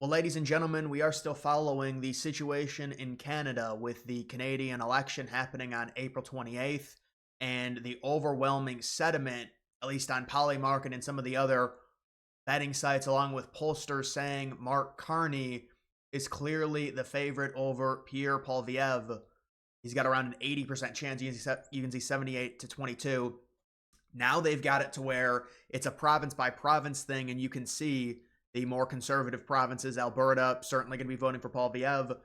Well, ladies and gentlemen, we are still following the situation in Canada with the Canadian election happening on April 28th and the overwhelming sentiment, at least on Polymarket and some of the other betting sites, along with pollsters saying Mark Carney is clearly the favorite over Pierre Poilievre. He's got around an 80% chance. You can see 78 to 22. Now they've got it to where it's a province by province thing, and you can see the more conservative provinces, Alberta, certainly going to be voting for Poilievre,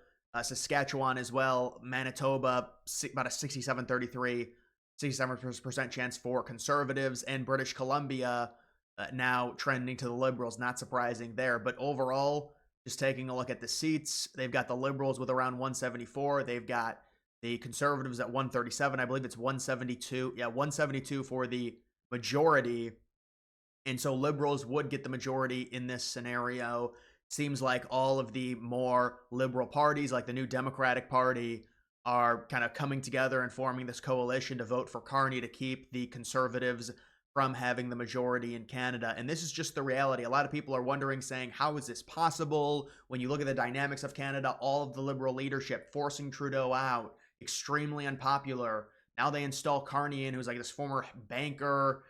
Saskatchewan as well, Manitoba, about a 67% chance for conservatives, and British Columbia now trending to the Liberals. Not surprising there. But overall, just taking a look at the seats, they've got the Liberals with around 174. They've got the Conservatives at 137. I believe it's 172. Yeah, 172 for the majority. And so Liberals would get the majority in this scenario. Seems like all of the more liberal parties, like the New Democratic Party, are kind of coming together and forming this coalition to vote for Carney to keep the Conservatives from having the majority in Canada. And this is just the reality. A lot of people are wondering, saying, how is this possible? When you look at the dynamics of Canada, all of the Liberal leadership forcing Trudeau out, extremely unpopular. Now they install Carney in, who's like this former banker.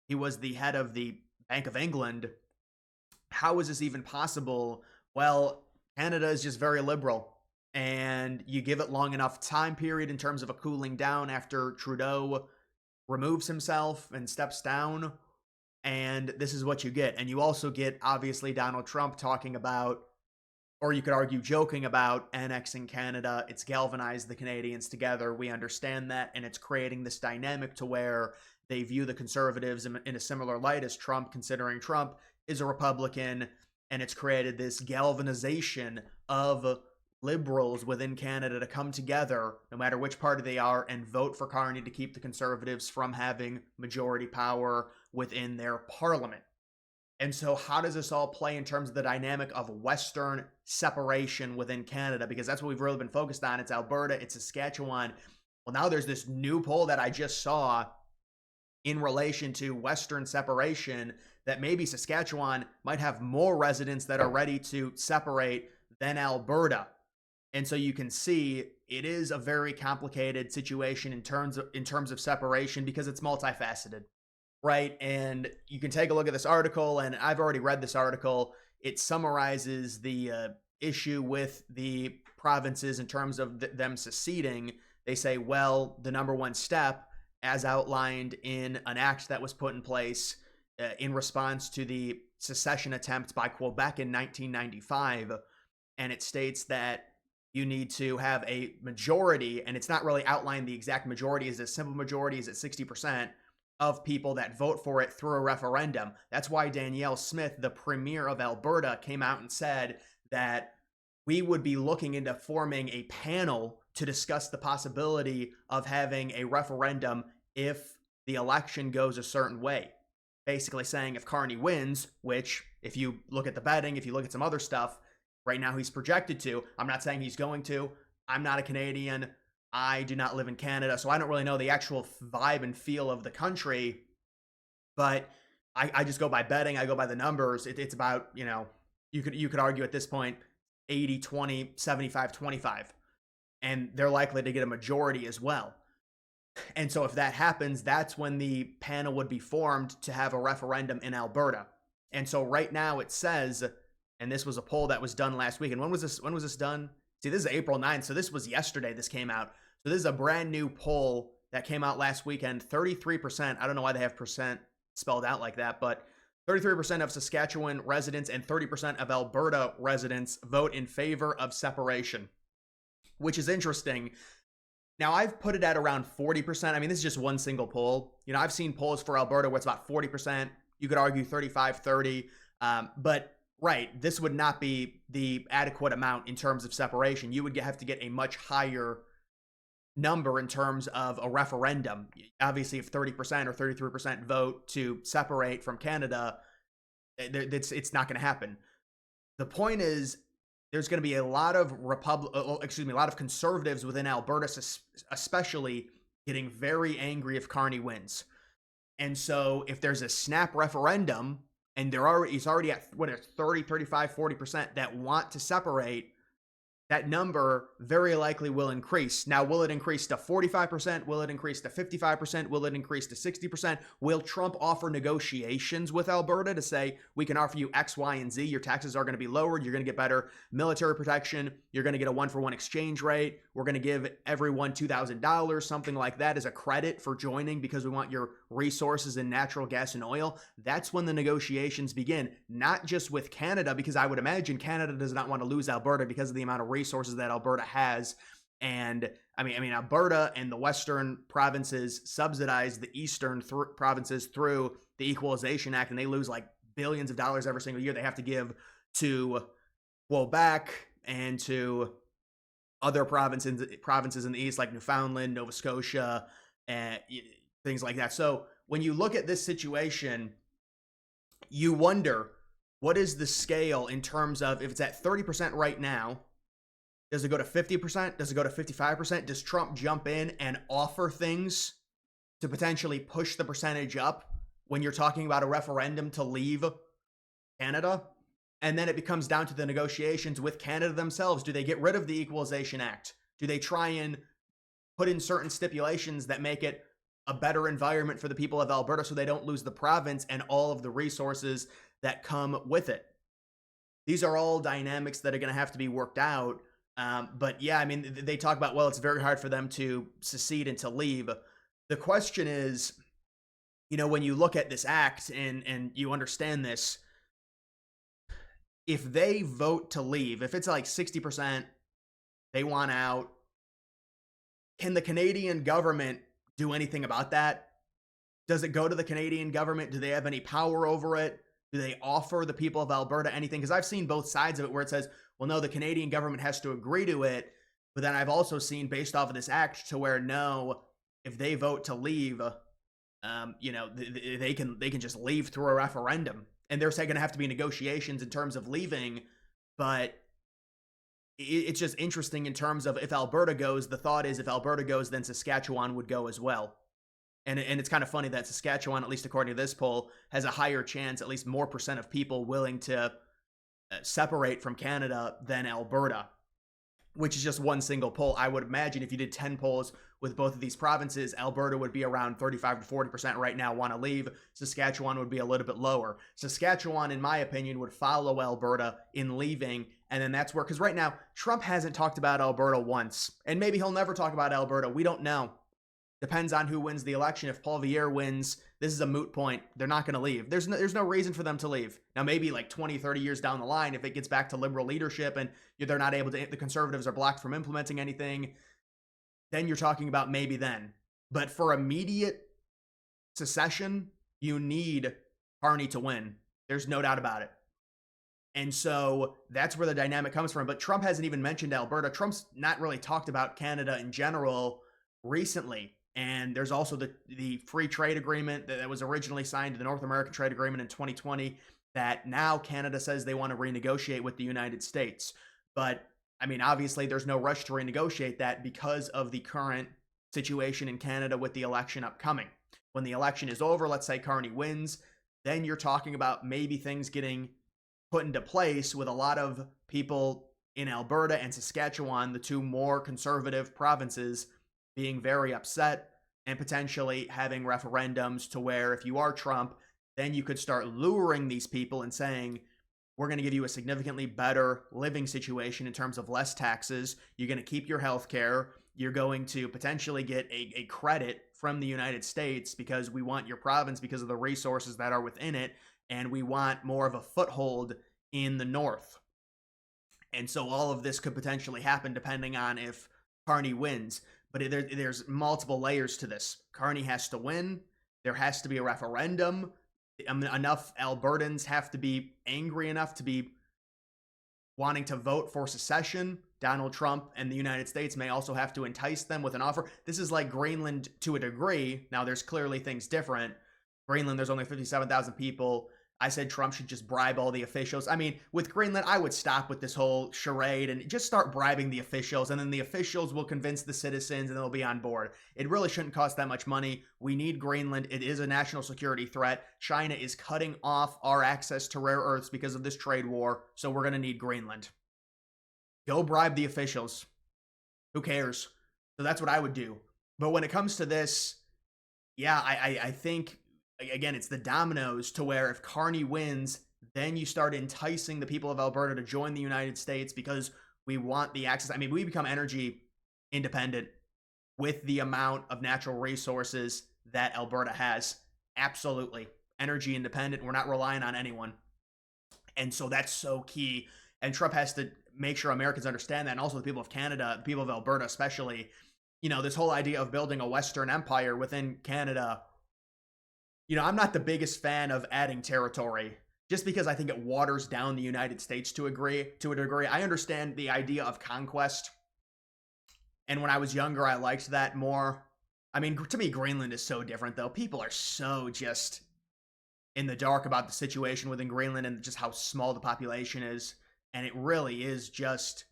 He was the head of the Bank of England. How is this even possible? Well, Canada is just very liberal, and you give it long enough time period in terms of a cooling down after Trudeau removes himself and steps down, and this is what you get. And you also get, obviously, Donald Trump talking about, or you could argue joking about, annexing Canada. It's galvanized the Canadians together. We understand that, and it's creating this dynamic to where they view the Conservatives in a similar light as Trump, considering Trump is a Republican, and it's created this galvanization of Liberals within Canada to come together, no matter which party they are, and vote for Carney to keep the Conservatives from having majority power within their parliament. And so how does this all play in terms of the dynamic of Western separation within Canada? Because that's what we've really been focused on. It's Alberta, it's Saskatchewan. Well, now there's this new poll that I just saw in relation to Western separation, that maybe Saskatchewan might have more residents that are ready to separate than Alberta. And so you can see it is a very complicated situation in terms of separation, because it's multifaceted, right? And you can take a look at this article, and I've already read this article. It summarizes the issue with the provinces in terms of them seceding. They say, well, the number one step, as outlined in an act that was put in place in response to the secession attempt by Quebec in 1995. And it states that you need to have a majority, and it's not really outlined the exact majority. Is it a simple majority? Is it 60% of people that vote for it through a referendum? That's why Danielle Smith, the premier of Alberta, came out and said that we would be looking into forming a panel to discuss the possibility of having a referendum if the election goes a certain way. Basically saying if Carney wins, which if you look at the betting, if you look at some other stuff, right now he's projected to. I'm not saying he's going to. I'm not a Canadian. I do not live in Canada, so I don't really know the actual vibe and feel of the country. But I just go by betting. I go by the numbers. It's about, you could argue at this point 80-20, 75-25. And they're likely to get a majority as well. And so if that happens, that's when the panel would be formed to have a referendum in Alberta. And so right now it says, and this was a poll that was done last week. And when was this done? See, this is April 9th. So this was yesterday this came out. So this is a brand new poll that came out last weekend. 33%. I don't know why they have percent spelled out like that, but 33% of Saskatchewan residents and 30% of Alberta residents vote in favor of separation, which is interesting. Now, I've put it at around 40%. I mean, this is just one single poll. I've seen polls for Alberta where it's about 40%. You could argue 35-30. But, right, this would not be the adequate amount in terms of separation. You would have to get a much higher number in terms of a referendum. Obviously, if 30% or 33% vote to separate from Canada, it's not going to happen. The point is, there's going to be a lot of a lot of conservatives within Alberta, especially, getting very angry if Carney wins. And so if there's a snap referendum and he's already at what, 30, 35, 40% that want to separate. That number very likely will increase. Now, will it increase to 45%? Will it increase to 55%? Will it increase to 60%? Will Trump offer negotiations with Alberta to say, we can offer you X, Y, and Z? Your taxes are going to be lowered. You're going to get better military protection. You're going to get a 1-for-1 exchange rate. We're going to give everyone $2,000, something like that, as a credit for joining because we want your resources in natural gas and oil. That's when the negotiations begin, not just with Canada, because I would imagine Canada does not want to lose Alberta because of the amount of resources that Alberta has. And I mean, Alberta and the western provinces subsidize the eastern provinces through the Equalization Act, and they lose like billions of dollars every single year they have to give to Quebec and to other provinces in the east, like Newfoundland, Nova Scotia, and things like that. So when you look at this situation, you wonder, what is the scale in terms of, if it's at 30% right now, does it go to 50%? Does it go to 55%? Does Trump jump in and offer things to potentially push the percentage up when you're talking about a referendum to leave Canada? And then it becomes down to the negotiations with Canada themselves. Do they get rid of the Equalization Act? Do they try and put in certain stipulations that make it a better environment for the people of Alberta so they don't lose the province and all of the resources that come with it? These are all dynamics that are going to have to be worked out. But yeah, I mean, they talk about, well, it's very hard for them to secede and to leave. The question is, when you look at this act and you understand this, if they vote to leave, if it's like 60%, they want out, can the Canadian government do anything about that? Does it go to the Canadian government? Do they have any power over it? Do they offer the people of Alberta anything? Because I've seen both sides of it where it says, well, no, the Canadian government has to agree to it. But then I've also seen, based off of this act, to where, no, if they vote to leave, they can just leave through a referendum. And there's going to have to be negotiations in terms of leaving. But it's just interesting in terms of, if Alberta goes, the thought is, if Alberta goes, then Saskatchewan would go as well. And it's kind of funny that Saskatchewan, at least according to this poll, has a higher chance, at least more percent of people willing to separate from Canada than Alberta, which is just one single poll. I would imagine if you did 10 polls with both of these provinces, Alberta would be around 35 to 40% right now want to leave. Saskatchewan would be a little bit lower. Saskatchewan, in my opinion, would follow Alberta in leaving. And then that's where, because right now, Trump hasn't talked about Alberta once. And maybe he'll never talk about Alberta. We don't know. Depends on who wins the election. If Paul Vier wins, this is a moot point. They're not going to leave. There's no reason for them to leave. Now, maybe like 20, 30 years down the line, if it gets back to liberal leadership and they're not able to, the Conservatives are blocked from implementing anything, then you're talking about maybe then. But for immediate secession, you need Carney to win. There's no doubt about it. And so that's where the dynamic comes from. But Trump hasn't even mentioned Alberta. Trump's not really talked about Canada in general recently. And there's also the free trade agreement that was originally signed, the North American Trade Agreement in 2020, that now Canada says they want to renegotiate with the United States. But, I mean, obviously there's no rush to renegotiate that because of the current situation in Canada with the election upcoming. When the election is over, let's say Carney wins, then you're talking about maybe things getting put into place with a lot of people in Alberta and Saskatchewan, the two more conservative provinces, being very upset and potentially having referendums to where, if you are Trump, then you could start luring these people and saying, we're going to give you a significantly better living situation in terms of less taxes. You're going to keep your health care. You're going to potentially get a credit from the United States because we want your province because of the resources that are within it. And we want more of a foothold in the North. And so all of this could potentially happen depending on if Carney wins. But there's multiple layers to this. Carney has to win. There has to be a referendum. Enough Albertans have to be angry enough to be wanting to vote for secession. Donald Trump and the United States may also have to entice them with an offer. This is like Greenland to a degree. Now, there's clearly things different. Greenland, there's only 57,000 people. I said Trump should just bribe all the officials. I mean, with Greenland, I would stop with this whole charade and just start bribing the officials, and then the officials will convince the citizens and they'll be on board. It really shouldn't cost that much money. We need Greenland. It is a national security threat. China is cutting off our access to rare earths because of this trade war, so we're going to need Greenland. Go bribe the officials. Who cares? So that's what I would do. But when it comes to this, yeah, I think, again, it's the dominoes to where if Carney wins, then you start enticing the people of Alberta to join the United States because we want the access. I mean, we become energy independent with the amount of natural resources that Alberta has. Absolutely. Energy independent. We're not relying on anyone. And so that's so key. And Trump has to make sure Americans understand that. And also the people of Canada, the people of Alberta especially, this whole idea of building a Western empire within Canada. I'm not the biggest fan of adding territory just because I think it waters down the United States to a degree. I understand the idea of conquest. And when I was younger, I liked that more. I mean, to me, Greenland is so different, though. People are so just in the dark about the situation within Greenland and just how small the population is. And it really is just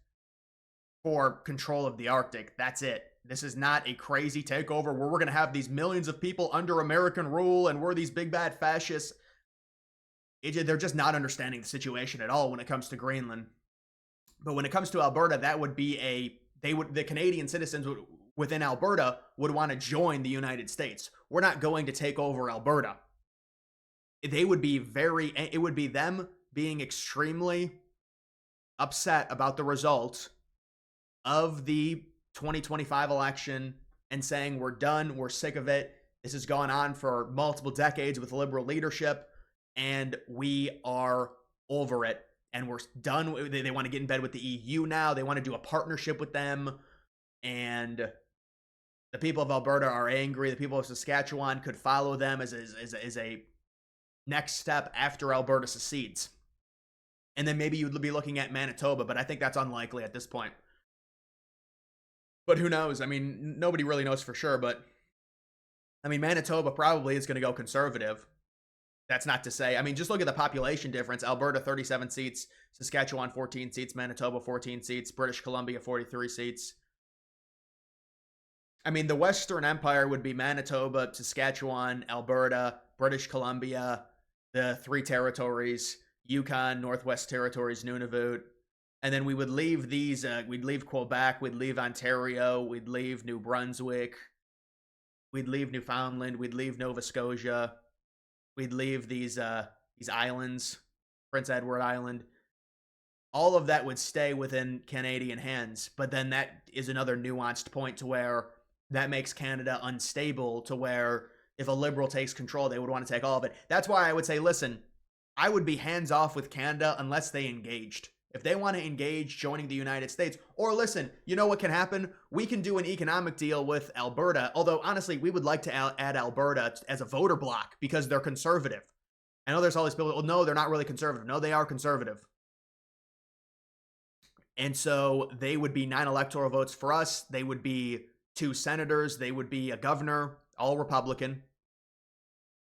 for control of the Arctic. That's it. This is not a crazy takeover where we're going to have these millions of people under American rule and we're these big bad fascists. They're just not understanding the situation at all when it comes to Greenland. But when it comes to Alberta, that would be the Canadian citizens within Alberta would want to join the United States. We're not going to take over Alberta. It would be them being extremely upset about the result of the 2025 election and saying we're done, we're sick of it. This has gone on for multiple decades with liberal leadership and we are over it and we're done. They want to get in bed with the EU now. They want to do a partnership with them, and the people of Alberta are angry. The people of Saskatchewan could follow them as a next step after Alberta secedes. And then maybe you'd be looking at Manitoba, but I think that's unlikely at this point. But who knows? I mean, nobody really knows for sure, but I mean, Manitoba probably is going to go conservative. That's not to say, I mean, just look at the population difference. Alberta, 37 seats, Saskatchewan, 14 seats, Manitoba, 14 seats, British Columbia, 43 seats. I mean, the Western Empire would be Manitoba, Saskatchewan, Alberta, British Columbia, the 3 territories, Yukon, Northwest Territories, Nunavut. And then we would leave we'd leave Quebec, we'd leave Ontario, we'd leave New Brunswick, we'd leave Newfoundland, we'd leave Nova Scotia, we'd leave these islands, Prince Edward Island. All of that would stay within Canadian hands, but then that is another nuanced point to where that makes Canada unstable, to where if a liberal takes control, they would want to take all of it. That's why I would say, listen, I would be hands off with Canada unless they engaged. If they want to engage joining the United States, or listen, you know what can happen? We can do an economic deal with Alberta, although honestly, we would like to add Alberta as a voter bloc because they're conservative. I know there's all these people, well, no, they're not really conservative. No, they are conservative. And so they would be 9 electoral votes for us. They would be 2 senators. They would be a governor, all Republican.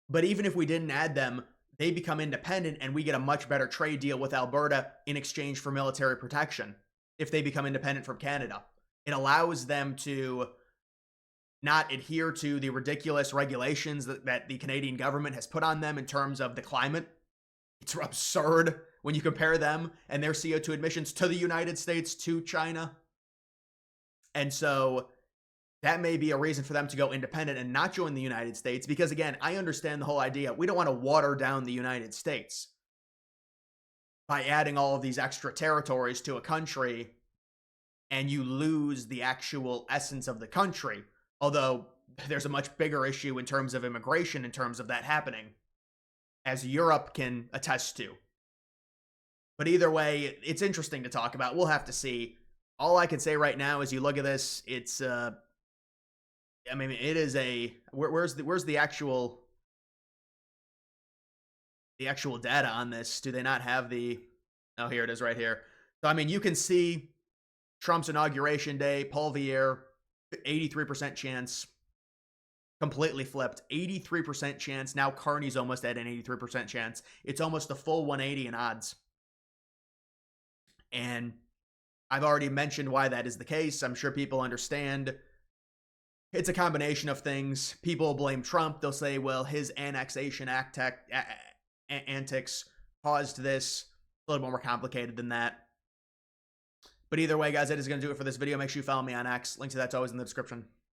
But even if we didn't add them, they become independent and we get a much better trade deal with Alberta in exchange for military protection if they become independent from Canada. It allows them to not adhere to the ridiculous regulations that the Canadian government has put on them in terms of the climate. It's absurd when you compare them and their CO2 emissions to the United States, to China. And so that may be a reason for them to go independent and not join the United States. Because again, I understand the whole idea. We don't want to water down the United States by adding all of these extra territories to a country and you lose the actual essence of the country. Although there's a much bigger issue in terms of immigration, in terms of that happening, as Europe can attest to. But either way, it's interesting to talk about. We'll have to see. All I can say right now is you look at this, it's I mean, it is where's the actual data on this? Do they not have the? Oh, here it is right here. So I mean, you can see Trump's inauguration day, Paul Vier, 83% chance. completely flipped. 83% chance. Now Carney's almost at an 83% chance. It's almost a full 180 in odds. And I've already mentioned why that is the case. I'm sure people understand. It's a combination of things. People blame Trump. They'll say, well, his annexation antics caused this. A little bit more complicated than that. But either way, guys, that is going to do it for this video. Make sure you follow me on X. Link to that's always in the description.